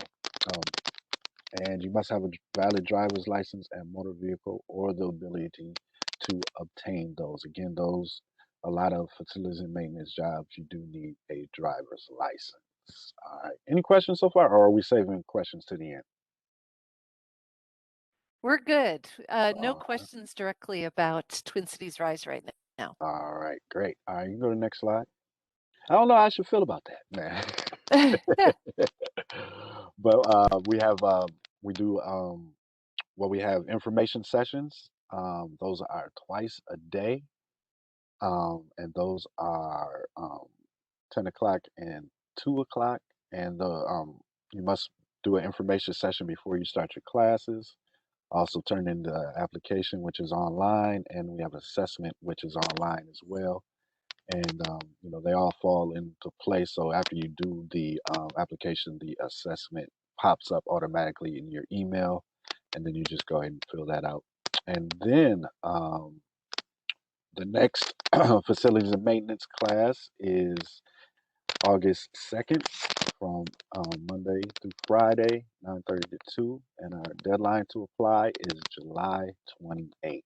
and you must have a valid driver's license and motor vehicle or the ability to obtain those. Again, a lot of facilities and maintenance jobs, you do need a driver's license. All right. Any questions so far, or are we saving questions to the end? We're good. No Uh, questions directly about Twin Cities Rise right now. all right, great. All right, you can go to the next slide. I don't know how I should feel about that, man. But we do we have information sessions. Those are twice a day. And those are 10 o'clock and 2 o'clock. And you must do an information session before you start your classes. Also turn in the application, which is online, and we have assessment, which is online as well. And they all fall into place. So after you do the application, the assessment pops up automatically in your email, and then you just go ahead and fill that out. And then the next facilities and maintenance class is August 2nd from Monday through Friday, 9:30 to 2. And our deadline to apply is July 28th.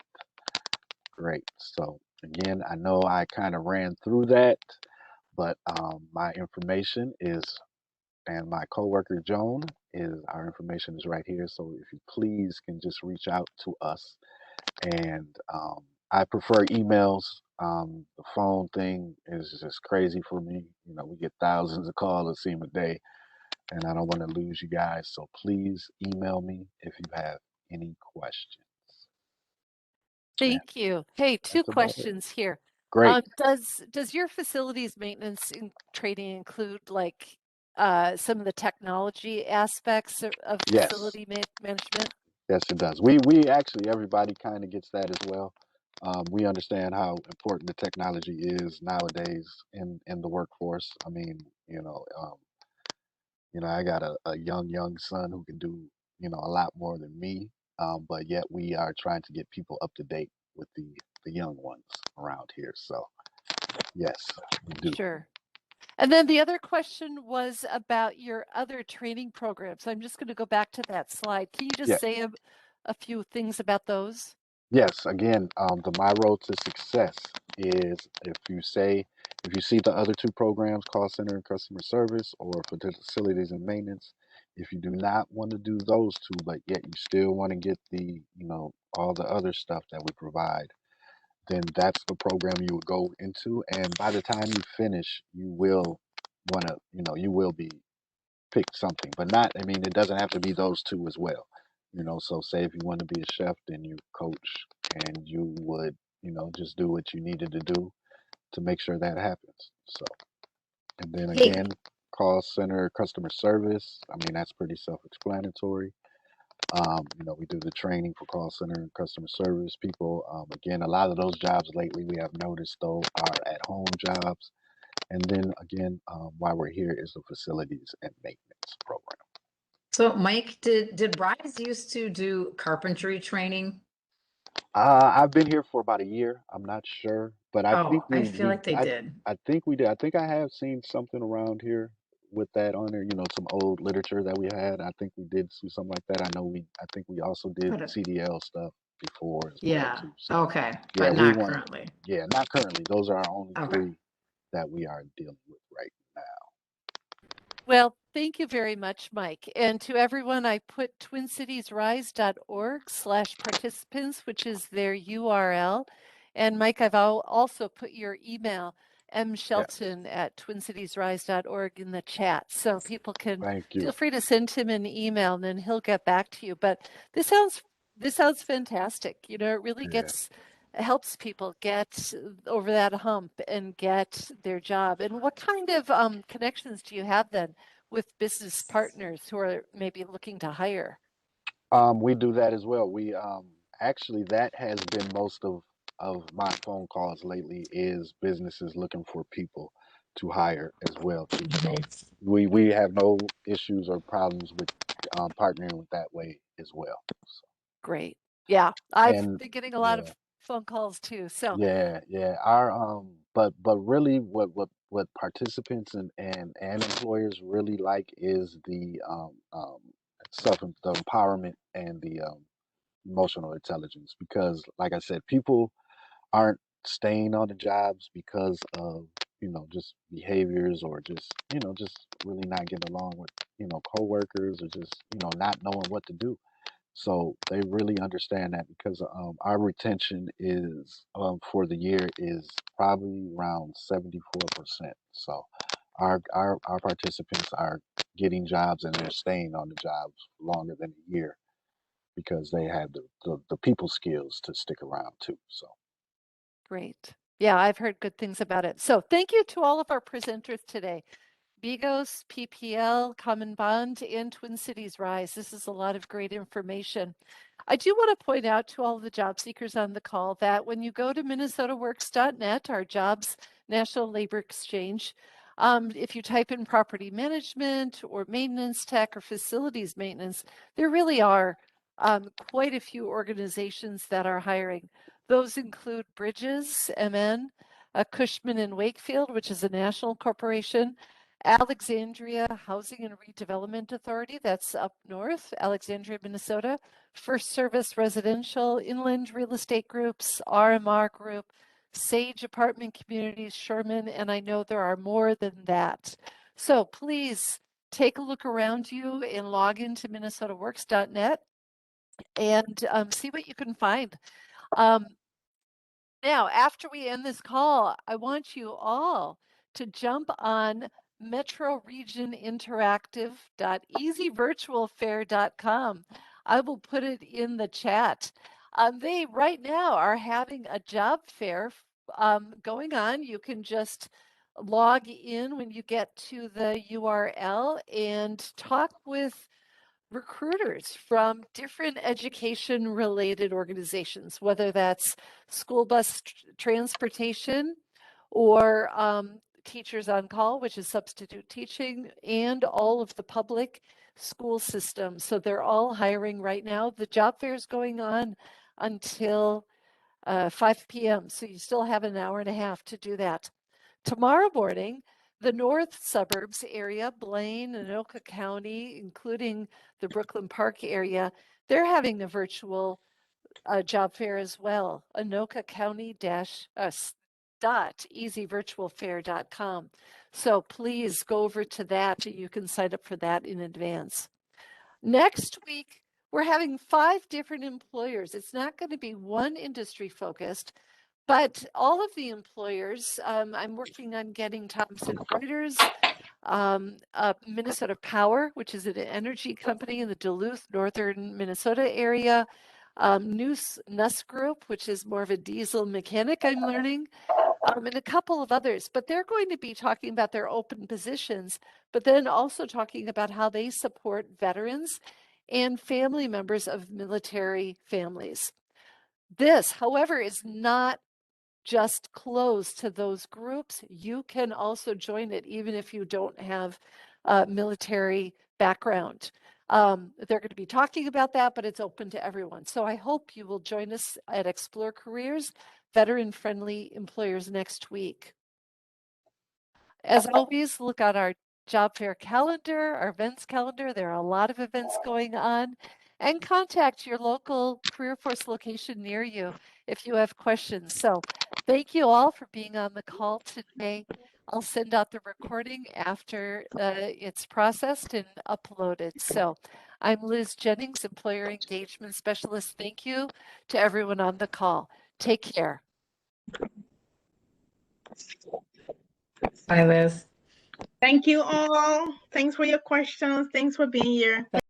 Great. So again, I know I kind of ran through that, but my information is, and my coworker Joan our information is right here. So if you please can just reach out to us. And I prefer emails. The phone thing is just crazy for me. We get thousands of calls, it seems, a day, and I don't want to lose you guys. So please email me if you have any questions. Thank you. Hey, two That's about it. questions here. Great. Does your facilities maintenance training include like some of the technology aspects of Yes. facility management? Yes, it does. We actually, everybody kind of gets that as well. We understand how important the technology is nowadays in the workforce. I mean, I got a young son who can do, a lot more than me. But yet we are trying to get people up to date with the young ones around here. So yes, we do. Sure. And then the other question was about your other training programs. I'm just going to go back to that slide. Can you just Yeah. say a few things about those? Yes, again, the My Road to Success is if you see the other two programs, call center and customer service, or for the facilities and maintenance, if you do not want to do those two, but yet you still want to get all the other stuff that we provide, then that's the program you would go into. And by the time you finish, you will want to, you will be pick something, but not, I mean, it doesn't have to be those two as well. So say if you want to be a chef, then you coach and you would, just do what you needed to do to make sure that happens. So, and then Hey, again, call center, customer service. I mean, that's pretty self-explanatory. We do the training for call center and customer service people. Again, a lot of those jobs lately we have noticed though are at home jobs. And then again, why we're here is the facilities and maintenance program. so Mike, did Rise used to do carpentry training? I've been here for about a year. I'm not sure, but I think Oh, I feel like they did. I think we did. I think I have seen something around here with that on there. Some old literature that we had. I think we did do something like that. I think we also did But CDL stuff before as well yeah, too. So okay, yeah, but we not want. currently. Yeah, not currently. Those are our only Okay. three that we are dealing with right now. Well, thank you very much, Mike. And to everyone, I put twincitiesrise.org/participants, which is their URL. And Mike, I've also put your email, Yes. mshelton@twincitiesrise.org in the chat. So people can Thank you. feel free to send him an email and then he'll get back to you. But this sounds fantastic. It really Yeah. helps people get over that hump and get their job. And what kind of connections do you have then with business partners who are maybe looking to hire? We do that as well. We actually that has been most of my phone calls lately is businesses looking for people to hire as well too. So we have no issues or problems with partnering with that way as well. So, Great. Yeah, I've and been getting a lot yeah, of phone calls too. So yeah. Our but really what participants and employers really like is the the empowerment and the emotional intelligence, because like I said, people aren't staying on the jobs because of just behaviors or just really not getting along with coworkers, or just not knowing what to do. So they really understand that, because our retention is for the year is probably around 74%. So our participants are getting jobs and they're staying on the jobs longer than a year, because they have the people skills to stick around too. So great. Yeah, I've heard good things about it. So thank you to all of our presenters today. Bigos, PPL, Common Bond, and Twin Cities Rise. This is a lot of great information. I do want to point out to all of the job seekers on the call that when you go to minnesotaworks.net, our jobs national labor exchange, if you type in property management or maintenance tech or facilities maintenance, there really are quite a few organizations that are hiring. Those include Bridges, MN, Cushman and Wakefield, which is a national corporation, Alexandria Housing and Redevelopment Authority, that's up north, Alexandria, Minnesota. First Service Residential, Inland Real Estate Groups, RMR Group, Sage Apartment Communities, Sherman, and I know there are more than that. So please take a look around you and log into minnesotaworks.net and see what you can find. Now, after we end this call, I want you all to jump on metroregioninteractive.easyvirtualfair.com. I will put it in the chat. They right now are having a job fair going on. You can just log in when you get to the URL and talk with recruiters from different education related organizations, whether that's school bus transportation or Teachers on Call, which is substitute teaching, and all of the public school systems. So they're all hiring right now. The job fair is going on until 5 p.m. So you still have an hour and a half to do that. Tomorrow morning, the north suburbs area, Blaine and Anoka County, including the Brooklyn Park area, they're having a virtual job fair as well. Anoka County easyvirtualfair.com. So please go over to that. You can sign up for that in advance. Next week, we're having 5 different employers. It's not going to be one industry focused, but all of the employers, I'm working on getting Thomson Reuters, Minnesota Power, which is an energy company in the Duluth, northern Minnesota area, Nuss Group, which is more of a diesel mechanic I'm learning, and a couple of others. But they're going to be talking about their open positions, but then also talking about how they support veterans and family members of military families. This, however, is not just closed to those groups. You can also join it even if you don't have a military background. They're going to be talking about that, but it's open to everyone. So I hope you will join us at Explore Careers, veteran-friendly employers next week. As always, look on our job fair calendar, our events calendar. There are a lot of events going on. And contact your local career force location near you if you have questions. So thank you all for being on the call today. I'll send out the recording after it's processed and uploaded. So I'm Liz Jennings, Employer Engagement Specialist. Thank you to everyone on the call. Take care. Bye, Liz. Thank you all. Thanks for your questions. Thanks for being here.